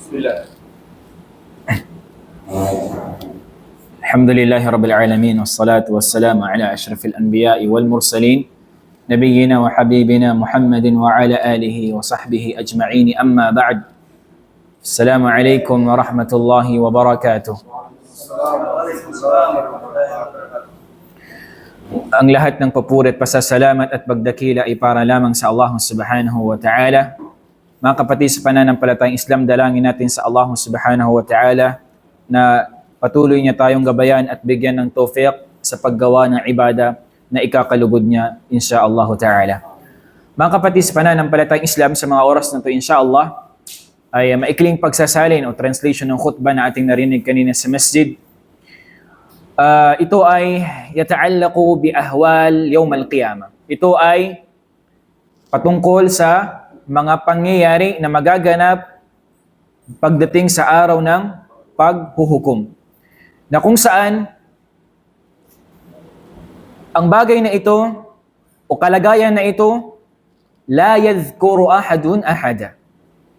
Bismillah. الحمد لله رب العالمين والصلاة والسلام على أشرف الأنبياء والمرسلين نبينا وحبيبنا محمد وعلى آله وصحبه أجمعين أما بعد السلام عليكم ورحمة الله وبركاته. Ang lahat ng papuri at pasasalamat at pagdakila ay para lamang sa Allah subhanahu wa ta'ala. Mga kapatid sa pananampalatayang Islam, dalangin natin sa Allah subhanahu wa ta'ala na patuloy niya tayong gabayan at bigyan ng tawfiq sa paggawa ng ibada na ikakalugod niya, insyaAllah ta'ala. Mga kapatid sa pananampalatayang Islam, sa mga oras na ito, insyaAllah, ay maikling pagsasalin o translation ng khutbah na ating narinig kanina sa masjid. Ito ay yata'allaqu bi ahwal yawm al-qiyamah. Ito ay patungkol sa mga pangyayari na magaganap pagdating sa araw ng paghuhukom. Na kung saan ang bagay na ito o kalagayan na ito la yadhkuru ahadun ahada.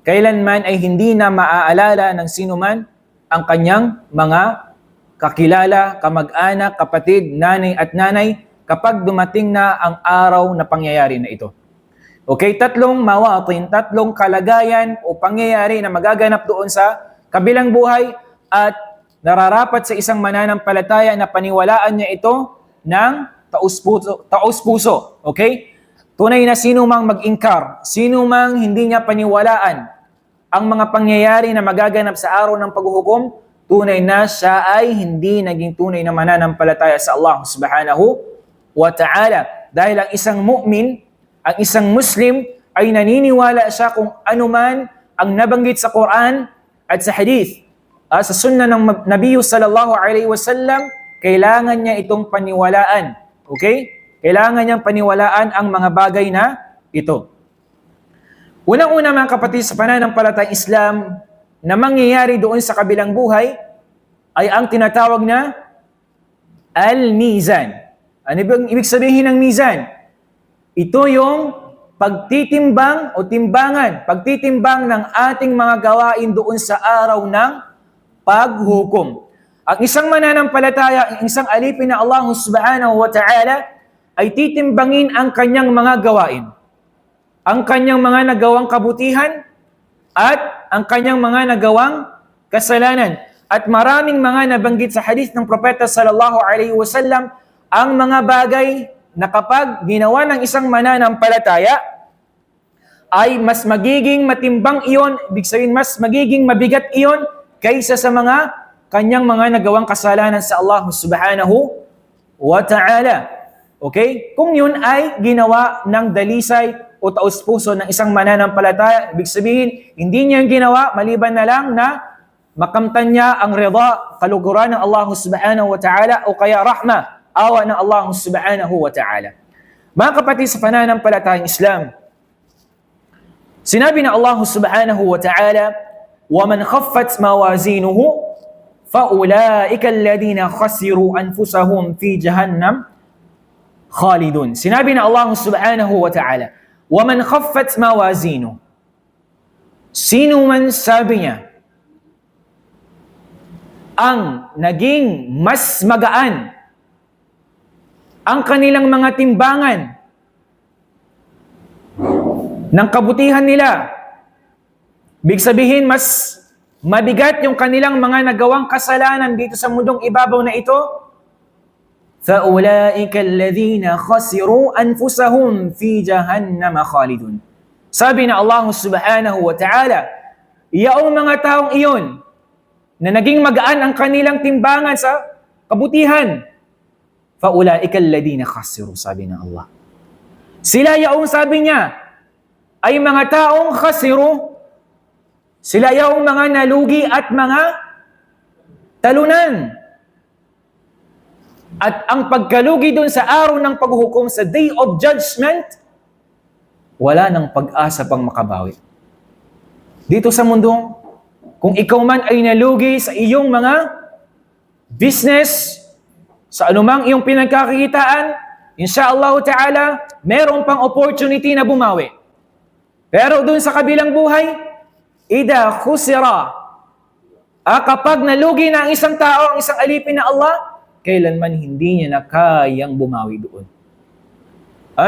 Kailanman ay hindi na maaalala ng sino man ang kanyang mga kakilala, kamag-anak, kapatid, nanay at nanay kapag dumating na ang araw na pangyayari na ito. Okay, tatlong mawatin, tatlong kalagayan o pangyayari na magaganap doon sa kabilang buhay at nararapat sa isang mananampalataya na paniwalaan niya ito ng taus-puso. Okay? Tunay na sino mang mag-ingkar, sino mang hindi niya paniwalaan ang mga pangyayari na magaganap sa araw ng paghuhukom, tunay na siya ay hindi naging tunay na mananampalataya sa Allah subhanahu wa ta'ala. Dahil ang isang mu'min, ang isang Muslim ay naniniwala siya kung ano man ang nabanggit sa Quran at sa hadith. Sa sunnah ng Nabi sallallahu alaihi wasallam, kailangan niya itong paniwalaan. Okay? Kailangan niyang paniwalaan ang mga bagay na ito. Unang-una mga kapatid sa pananampalatayang Islam na mangyayari doon sa kabilang buhay ay ang tinatawag na al-mizan. Ano bang ibig sabihin ng mizan? Ito yung pagtitimbang o timbangan, pagtitimbang ng ating mga gawain doon sa araw ng paghukom. Ang isang mananampalataya, ang isang alipin na Allah subhanahu wa ta'ala ay titimbangin ang kanyang mga gawain, ang kanyang mga nagawang kabutihan at ang kanyang mga nagawang kasalanan. At maraming mga nabanggit sa hadith ng Propeta sallallahu alaihi wasallam ang mga bagay na kapag ginawa ng isang mananampalataya ay mas magiging matimbang iyon, ibig sabihin mas magiging mabigat iyon kaysa sa mga kanyang mga nagawang kasalanan sa Allah subhanahu wa ta'ala. Okay? Kung yun ay ginawa ng dalisay o taus-puso ng isang mananampalataya, ibig sabihin, hindi niya ginawa maliban na lang na makamtan niya ang rida, kaluguran ng Allah subhanahu wa ta'ala o kaya rahma, awa ng Allah subhanahu wa ta'ala. Mga kapatid sa pananampalatayang Islam, sinabi na Allah subhanahu wa ta'ala, وَمَنْ خَفَّتْ مَوَازِينُهُ فَأُولَٰئِكَ الَّذِينَ خَسِرُوا أَنفُسَهُمْ فِي جَهَنَّمْ خَالِدُونَ. Sinabi na Allah subhanahu wa ta'ala, وَمَنْ خَفَّتْ مَوَازِينُهُ. Sino man sabi niya, ang naging mas magaan ang kanilang mga timbangan ng kabutihan nila. Ibig sabihin, mas mabigat yung kanilang mga nagawang kasalanan dito sa mundong ibabaw na ito. فَأُولَٰئِكَ الَّذِينَ خَسِرُوا أَنفُسَهُمْ فِي جَهَنَّمَ خَالِدُونَ. Sabi na Allah subhanahu wa ta'ala, iyaong mga taong iyon na naging magaan ang kanilang timbangan sa kabutihan, فَأُولَٰئِكَ الَّذِينَ خَسِرُوا, sabi ng Allah. Sila yaong sabi niya ay mga taong khasiru, sila yaong mga nalugi at mga talunan. At ang pagkalugi doon sa araw ng paghuhukom, sa day of judgment, wala nang pag-asa pang makabawi. Dito sa mundo, kung ikaw man ay nalugi sa iyong mga business, sa anumang iyong pinagkakitaan, insyaAllah ta'ala, meron pang opportunity na bumawi. Pero doon sa kabilang buhay, Ida khusira, kapag nalugi na ang isang tao, ang isang alipin na Allah, kailanman hindi niya na kayang bumawi doon.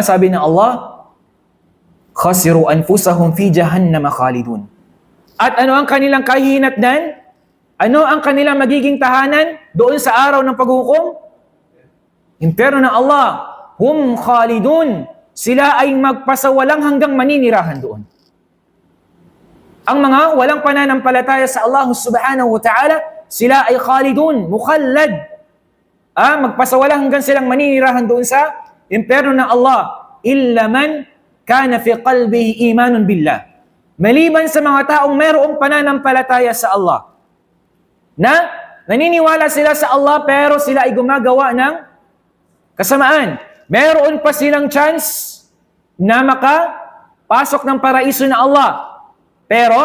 Sabi ng Allah, khasiru anfusahum fi jahannam khalidun. At ano ang kanilang kahihinatnan? Ano ang kanilang magiging tahanan doon sa araw ng paghukom? Impyerno ng Allah. Hum khalidun. Sila ay magpasawalang hanggang maninirahan doon. Ang mga walang pananampalataya sa Allah subhanahu wa ta'ala, sila ay khalidun, mukhallad. Magpasawalang hanggang silang maninirahan doon sa impyerno ng Allah. Illa man kana fi qalbihi imanun billah. Maliban sa mga taong mayroong pananampalataya sa Allah. Na naniniwala sila sa Allah pero sila ay gumagawa ng kasamaan. Meron pa silang chance na makapasok ng paraiso na Allah. Pero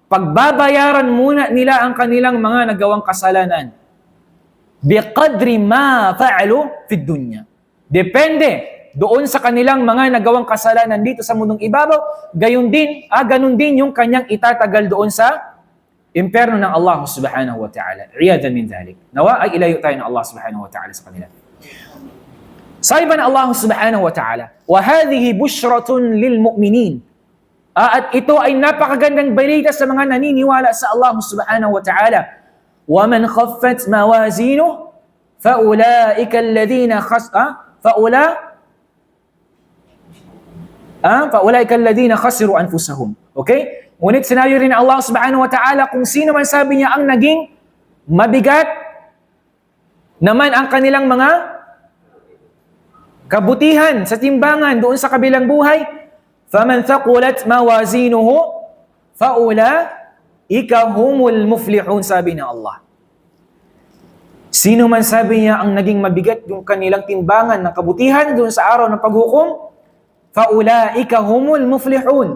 pagbabayaran muna nila ang kanilang mga nagawang kasalanan. Biqadri ma fa'alu fid dunya. Depende doon sa kanilang mga nagawang kasalanan dito sa mundong ibabaw, ganun din yung kanyang itatagal doon sa impyerno ng Allah subhanahu wa ta'ala. Iyadan min dhalik. Nawa ay ilayo tayo ng Allah subhanahu wa ta'ala sa kanila. Sabi pa ng Allah subhanahu wa ta'ala, wa hadhihi bushratun lil mu'minin. At ito ay napakagandang balita sa mga naniniwala sa Allah subhanahu wa ta'ala. Wa man khaffat mawazinuhu فأولئك الذين خسروا أنفسهم. Okay? Ngunit sinabi rin Allah subhanahu wa ta'ala kung sino man sabi niya ang naging mabigat naman ang kanilang mga kabutihan sa timbangan doon sa kabilang buhay, فَمَنْ ثَقُلَتْ مَوَازِينُهُ فَأُولَئِكَ هُمُ الْمُفْلِحُونَ, sabi ng Allah. Sino man sabi niya ang naging mabigat yung kanilang timbangan ng kabutihan doon sa araw ng paghukom, فَأُولَئِكَ هُمُ الْمُفْلِحُونَ.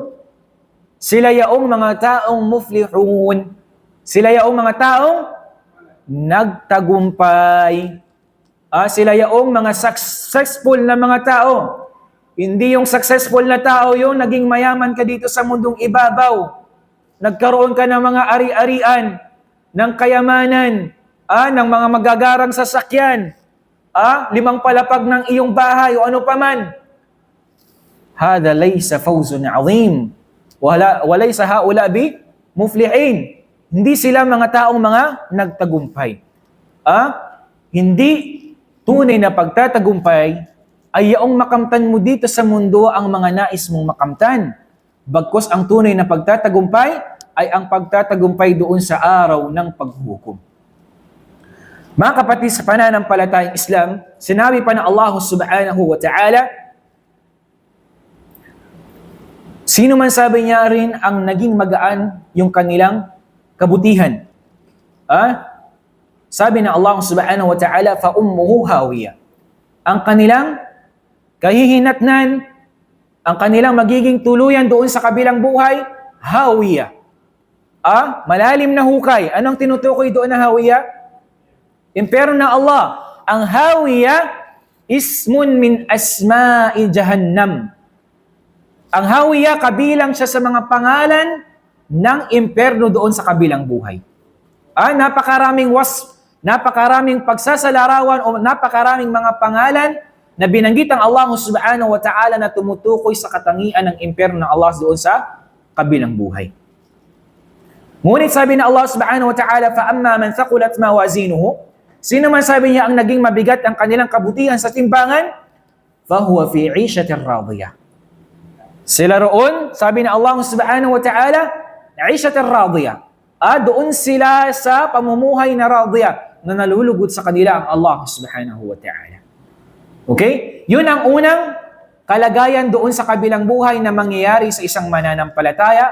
Sila yaong mga taong muflihun. Sila yaong mga taong nagtagumpay. Sila yaong mga successful na mga tao. Hindi yung successful na tao yung naging mayaman ka dito sa mundong ibabaw. Nagkaroon ka ng mga ari-arian, ng kayamanan, ng mga magagarang sasakyan, 5 palapag ng iyong bahay o ano paman. Hada laysa fawzun azim. Walaysa haula bi muflihin. Hindi sila mga taong mga nagtagumpay. Hindi tunay na pagtatagumpay ay yaong makamtan mo dito sa mundo ang mga nais mong makamtan. Bagkus ang tunay na pagtatagumpay ay ang pagtatagumpay doon sa araw ng paghukom. Mga kapatid sa pananampalatayang Islam, sinabi pa ng Allah subhanahu wa ta'ala, sino man sabi niya rin ang naging magaan yung kanilang kabutihan. Sabi ng Allah subhanahu wa ta'ala, فَأُمُّهُ هَاوِيَةٌ. Ang kanilang kahihinatnan, ang kanilang magiging tuluyan doon sa kabilang buhay, hawiyah. Malalim na hukay. Anong tinutukoy doon na hawiyah? Impyerno ng Allah. Ang hawiyah, ismun min asma'i jahannam. Ang hawiyah, kabilang siya sa mga pangalan ng impyerno doon sa kabilang buhay. Napakaraming napakaraming pagsasalarawan o napakaraming mga pangalan na binanggit ang Allah subhanahu wa ta'ala na tumutukoy sa katangian ng impyerno ng Allah doon sa kabilang buhay. Ngunit sabi ng Allah subhanahu wa ta'ala, فَأَمَّا مَنْ ثَقُلَتْ مَوَازِينُهُ. Sino man sabi niya ang naging mabigat ang kanilang kabutihan sa timbangan, فَهُوَ فِي عِيشَةٍ رَاضِيَةٍ. Sila roon, sabi ng Allah subhanahu wa ta'ala, عِيشَةٍ رَاضِيَةٍ. Doon sila sa pamumuhay na radiyah, na nalulugod sa kanila ang Allah subhanahu wa ta'ala. Okay? Yun ang unang kalagayan doon sa kabilang buhay na mangyayari sa isang mananampalataya,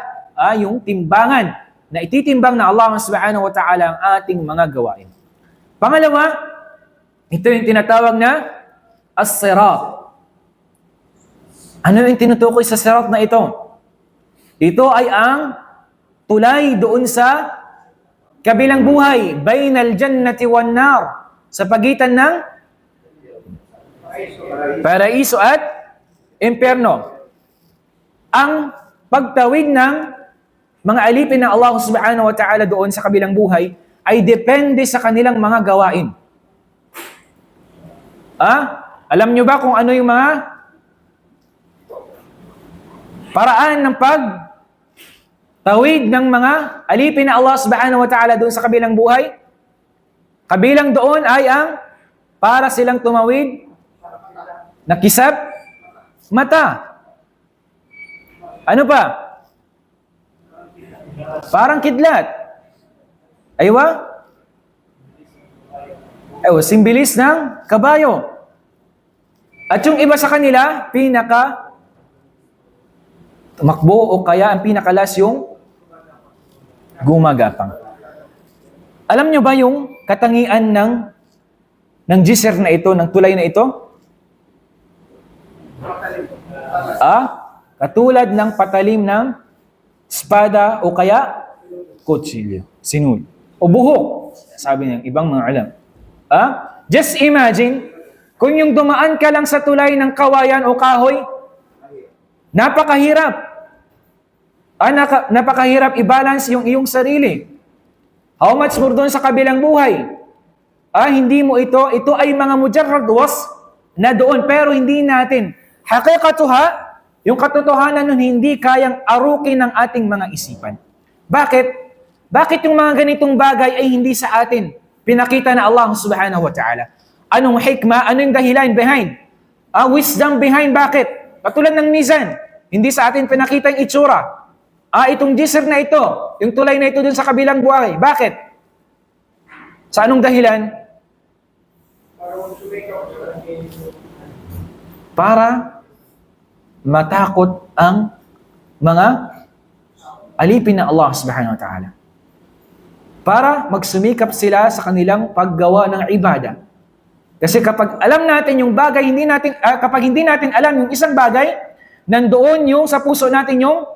yung timbangan na ititimbang na Allah subhanahu wa ta'ala ang ating mga gawain. Pangalawa, ito yung tinatawag na as-sirat. Ano yung tinutukoy sa sirat na ito? Ito ay ang tulay doon sa kabilang buhay, bainal jannati wan nar, sa pagitan ng paraiso at impyerno. Ang pagtawid ng mga alipin ng Allah subhanahu wa ta'ala doon sa kabilang buhay ay depende sa kanilang mga gawain. Alam nyo ba kung ano yung mga paraan ng pagtawid ng mga alipin ng Allah subhanahu wa ta'ala doon sa kabilang buhay? Kabilang doon ay ang para silang tumawid na kisap mata. Ano pa? Parang kidlat. Aywa? Simbilis ng kabayo. At yung iba sa kanila, pinaka tumakbo o kaya ang pinakalas yung gumagapang. Alam nyo ba yung katangian ng jisr na ito, ng tulay na ito? Katulad ng patalim ng espada o kaya kutsilyo, sinul, o buhok, sabi ng ibang mga alam. Just imagine, kung yung dumaan ka lang sa tulay ng kawayan o kahoy, napakahirap. Napakahirap i-balance yung iyong sarili. How much more doon sa kabilang buhay? Hindi mo ito ay mga mujarrad was na doon, pero hindi natin. Hakikatuha, yung katotohanan nun hindi kayang arukin ng ating mga isipan. Bakit? Bakit yung mga ganitong bagay ay hindi sa atin pinakita na Allah subhanahu wa ta'ala? Anong hikmah? Anong dahilan behind? Wisdom behind, bakit? Katulad ng mizan, hindi sa atin pinakita yung itsura. Itong jisr na ito, yung tulay na ito dun sa kabilang buhay. Bakit? Sa anong dahilan? Para matakot ang mga alipin ng Allah subhanahu wa ta'ala. Para magsumikap sila sa kanilang paggawa ng ibada. Kasi kapag alam natin yung bagay, kapag hindi natin alam yung isang bagay, nandoon yung sa puso natin yung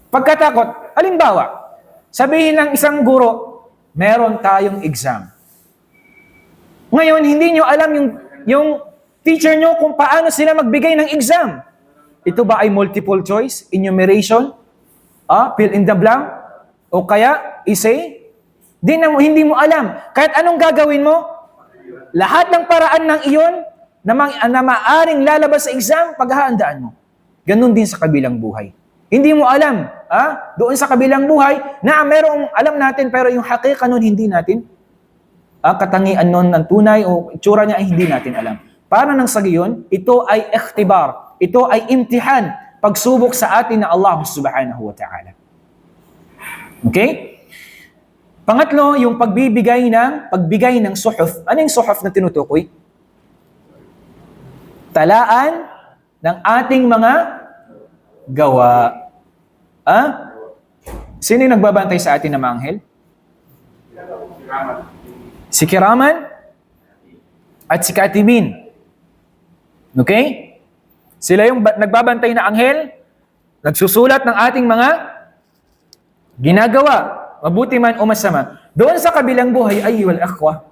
pagkatakot. Halimbawa, sabihin ng isang guro, meron tayong exam. Ngayon, hindi nyo alam yung teacher nyo kung paano sila magbigay ng exam. Ito ba ay multiple choice, enumeration, fill in the blank, o kaya essay? Hindi mo alam. Kahit anong gagawin mo, lahat ng paraan ng iyon na maaring lalabas sa exam, paghahandaan mo. Ganun din sa kabilang buhay. Hindi mo alam, doon sa kabilang buhay, na merong alam natin, pero yung hakika nun hindi natin, katangian nun ng tunay, o itsura niya ay hindi natin alam. Para nang sa gayon, ito ay ikhtibar, ito ay imtihan, pagsubok sa atin na Allah subhanahu wa ta'ala. Okay? Pangatlo, yung pagbigay ng suhuf. Ano yung suhuf na tinutukoy? Talaan ng ating mga gawa. Sino yung nagbabantay sa atin na mga anghel? Si Kiraman at si Katibin. Okay? Sila yung nagbabantay na anghel, nagsusulat ng ating mga ginagawa, mabuti man o masama. Doon sa kabilang buhay, ayyuhal akhwa,